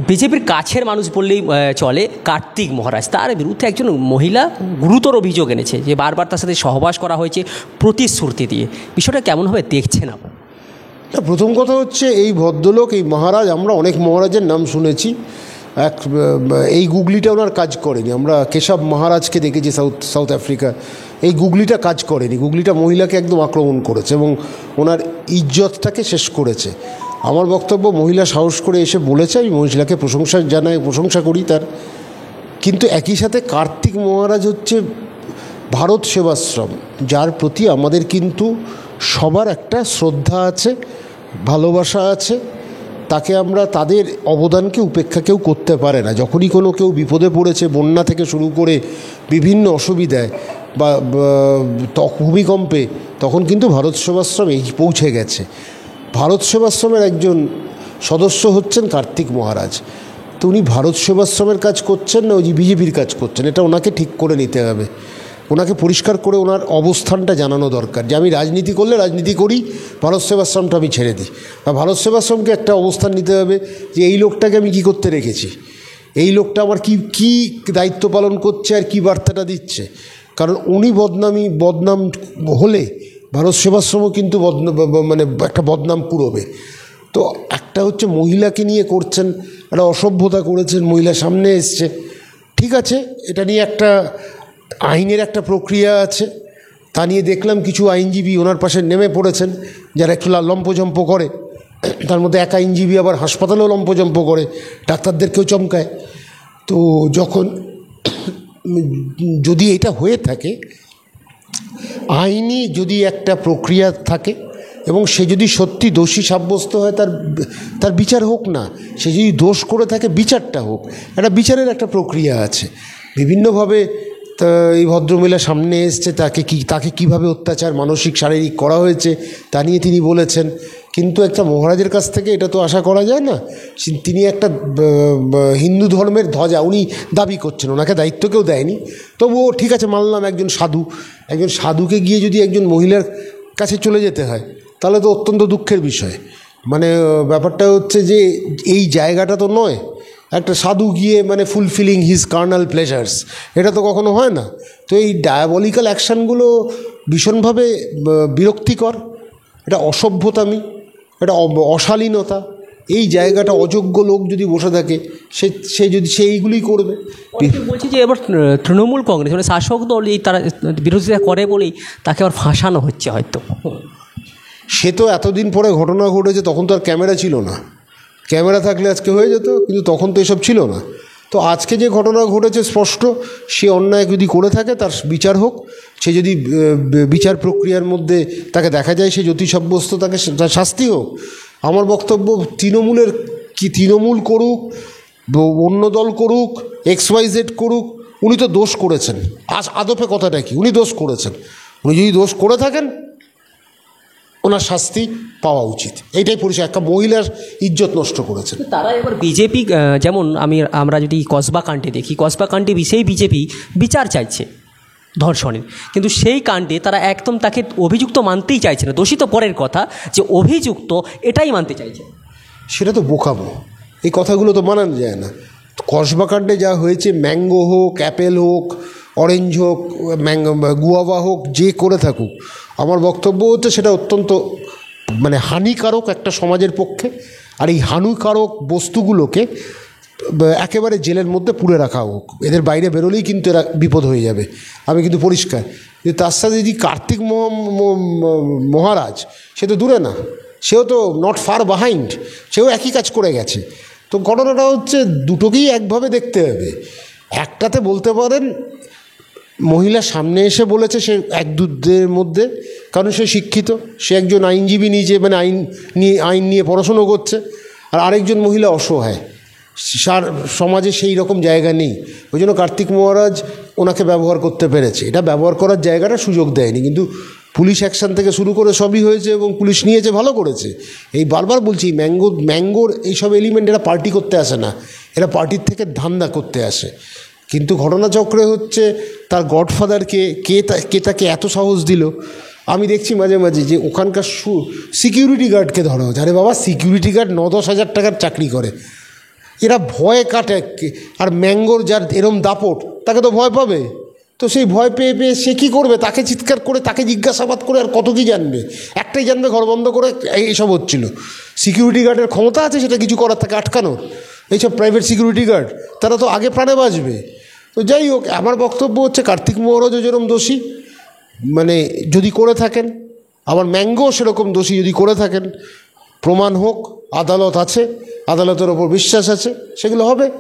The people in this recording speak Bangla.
বিজেপির কাছের মানুষ বললেই চলে কার্তিক মহারাজ, তার বিরুদ্ধে একজন মহিলা গুরুতর অভিযোগ এনেছে যে বারবার তার সাথে সহবাস করা হয়েছে প্রতিশ্রুতি দিয়ে। বিষয়টা কেমনভাবে দেখছেন আপনি? প্রথম কথা হচ্ছে এই ভদ্রলোক, এই মহারাজ, আমরা অনেক মহারাজের নাম শুনেছি, এই গুগলিটা ওনার কাজ করেনি। আমরা কেশব মহারাজকে দেখেছি সাউথ আফ্রিকা, এই গুগলিটা কাজ করেনি। গুগলিটা মহিলাকে একদম আক্রমণ করেছে এবং ওনার ইজ্জতটাকে শেষ করেছে। আমার বক্তব্য, মহিলা সাহস করে এসে বলেছে, আমি মহিলাকে প্রশংসা জানাই, প্রশংসা করি তার। কিন্তু একই সাথে কার্তিক মহারাজ হচ্ছে ভারত সেবাশ্রম, যার প্রতি আমাদের কিন্তু সবার একটা শ্রদ্ধা আছে, ভালোবাসা আছে। তাকে আমরা, তাদের অবদানকে উপেক্ষা কেউ করতে পারে না। যখনই কোনো কেউ বিপদে পড়েছে, বন্যা থেকে শুরু করে বিভিন্ন অসুবিধায় বা ভূমিকম্পে, তখন কিন্তু ভারত সেবাশ্রম এই পৌঁছে গেছে। ভারত সেবাশ্রমের একজন সদস্য হচ্ছেন কার্তিক মহারাজ। তো উনি ভারত সেবাশ্রমের কাজ করছেন না ওই বিজেপির কাজ করছেন, এটা ওনাকে ঠিক করে নিতে হবে। ওনাকে পরিষ্কার করে ওনার অবস্থানটা জানানো দরকার যে আমি রাজনীতি করলে রাজনীতি করি, ভারত সেবাশ্রমটা আমি ছেড়ে দিই। বা ভারত সেবাশ্রমকে একটা অবস্থান নিতে হবে যে এই লোকটাকে আমি কী করতে রেখেছি, এই লোকটা আমার কি দায়িত্ব পালন করছে আর কি বার্তাটা দিচ্ছে। কারণ উনি বদনাম হলে ভারত সেবাশ্রমও কিন্তু মানে একটা বদনাম কুড়োবে। তো একটা হচ্ছে মহিলাকে নিয়ে করছেন, একটা অসভ্যতা করেছেন, মহিলা সামনে এসছে, ঠিক আছে, এটা নিয়ে একটা আইনের একটা প্রক্রিয়া আছে। তা নিয়ে দেখলাম কিছু আইনজীবী ওনার পাশে নেমে পড়েছেন, যারা একটু লম্পজম্প করে। তার মধ্যে এক আইনজীবী আবার হাসপাতালেও লম্পজম্প করে, ডাক্তারদেরকেও চমকায়। তো যখন যদি এটা হয়ে থাকে, আইনি যদি একটা প্রক্রিয়া থাকে এবং সে যদি সত্যি দোষী সাব্যস্ত হয়, তার বিচার হোক না। সে যদি দোষ করে থাকে, বিচারটা হোক। একটা বিচারের একটা প্রক্রিয়া আছে বিভিন্নভাবে। তা এই ভদ্রমহিলা সামনে এসছে, তাকে কীভাবে অত্যাচার মানসিক শারীরিক করা হয়েছে তা নিয়ে তিনি বলেছেন। কিন্তু একটা মহারাজের কাছ থেকে এটা তো আশা করা যায় না। তিনি একটা হিন্দু ধর্মের ধ্বজা উনি দাবি করছেন, ওনাকে দায়িত্ব কেউ দেয়নি। তবুও ঠিক আছে, মানলাম একজন সাধুকে গিয়ে যদি একজন মহিলার কাছে চলে যেতে হয়, তাহলে তো অত্যন্ত দুঃখের বিষয়। মানে ব্যাপারটা হচ্ছে যে এই জায়গাটা তো নয় একটা সাধু গিয়ে মানে ফুলফিলিং হিজ কার্নাল প্লেজার্স, এটা তো কখনো হয় না। তো এই ডায়াবলিক্যাল অ্যাকশানগুলো ভীষণভাবে বিরক্তিকর, এটা অসভ্যতামি, এটা অশালীনতা। এই জায়গাটা অযোগ্য লোক যদি বসে থাকে, সে এইগুলি করবে। বলছি যে এবার তৃণমূল কংগ্রেস মানে শাসক দল এই তারা বিরোধিতা করে বলেই তাকে আবার ফাঁসানো হচ্ছে হয়তো। সে তো এতদিন পরে ঘটনা ঘটেছে, তখন তো আর ক্যামেরা ছিল না। ক্যামেরা থাকলে আজকে হয়ে যেত, কিন্তু তখন তো এসব ছিল না। তো আজকে যে ঘটনা ঘটেছে স্পষ্ট, সে অন্যায় যদি করে থাকে তার বিচার হোক। সে যদি বিচার প্রক্রিয়ার মধ্যে তাকে দেখা যায় সে জ্যোতি সাব্যস্ত, তাকে শাস্তি হোক। আমার বক্তব্য, তৃণমূল করুক, অন্য দল করুক, XYZ করুক, উনি তো দোষ করেছেন। আদপে কথাটা কি, উনি দোষ করেছেন। উনি যদি দোষ করে থাকেন, ওনার শাস্তি পাওয়া উচিত। এইটাই পরিচয়, একটা মহিলার ইজ্জত নষ্ট করেছেন তারা। এবার বিজেপি, যেমন আমরা যদি কসবা কাণ্ডে দেখি, কসবা কাণ্ডে সেই বিজেপি বিচার চাইছে ধর্ষণের, কিন্তু সেই কাণ্ডে তারা একদম তাকে অভিযুক্ত মানতেই চাইছে না। দোষী তো পরের কথা, যে অভিযুক্ত এটাই মানতে চাইছে। সেটা তো বোকামো, এই কথাগুলো তো মানানো যায় না। কসবা কাণ্ডে যা হয়েছে, ম্যাঙ্গো হোক, অ্যাপেল হোক, অরেঞ্জ হোক, গুয়াভা হোক, যে করে থাকুক, আমার বক্তব্য হচ্ছে সেটা অত্যন্ত মানে হানিকারক একটা সমাজের পক্ষে। আর এই হানিকারক বস্তুগুলোকে একেবারে জেলের মধ্যে পুরে রাখা হোক। এদের বাইরে বেরোলেই কিন্তু এরা বিপদ হয়ে যাবে। আমি কিন্তু পরিষ্কার যে তার সাথে যদি কার্তিক মহারাজ, সে তো দূরে না, সেও তো নট ফার বিহাইন্ড, সেও একই কাজ করে গেছে। তো ঘটনাটা হচ্ছে দুটোকেই একভাবে দেখতে হবে। একটাতে বলতে পারেন মহিলা সামনে এসে বলেছে সে এক দুধের মধ্যে, কারণ সে শিক্ষিত, সে একজন আইনজীবী, নিজে মানে আইন নিয়ে পড়াশুনো করছে। আর আরেকজন মহিলা অসহায়, সমাজে সেই রকম জায়গা নেই, ওই জন্য কার্তিক মহারাজ ওনাকে ব্যবহার করতে পেরেছে। এটা ব্যবহার করার জায়গাটা সুযোগ দেয়নি, কিন্তু পুলিশ অ্যাকশান থেকে শুরু করে সবই হয়েছে এবং পুলিশ নিয়েছে, ভালো করেছে। এই বারবার বলছি, ম্যাঙ্গোর এইসব এলিমেন্ট এরা পার্টি করতে আসে না, এরা পার্টির থেকে ধান্দা করতে আসে। কিন্তু ঘটনাচক্রে হচ্ছে তার গডফাদারকে কে তাকে এত সাহস দিল। আমি দেখছি মাঝে মাঝে যে ওখানকার সিকিউরিটি গার্ডকে ধরা হচ্ছে। আরে বাবা, সিকিউরিটি গার্ড 9-10 হাজার টাকার চাকরি করে, এরা ভয় কাটে। আর ম্যাঙ্গোর যার এরম দাপট, তাকে তো ভয় পাবে। তো সেই ভয় পেয়ে পেয়ে সে কী করবে? তাকে চিৎকার করে, তাকে জিজ্ঞাসাবাদ করে আর কত কী জানবে? একটাই জানবে, ঘর বন্ধ করে এইসব হচ্ছিল। সিকিউরিটি গার্ডের ক্ষমতা আছে সেটা কিছু করার, তাকে আটকানোর। এইসব প্রাইভেট সিকিউরিটি গার্ড, তারা তো আগে প্রাণে বাঁচবে। তো যাই হোক, আমার বক্তব্য হচ্ছে কার্তিক মহারাজও যেরকম দোষী, মানে যদি করে থাকেন, আবার ম্যাঙ্গো সেরকম দোষী যদি করে থাকেন, প্রমাণ হোক, আদালত আছে, আদালতের ওপর বিশ্বাস আছে, সেগুলো হবে।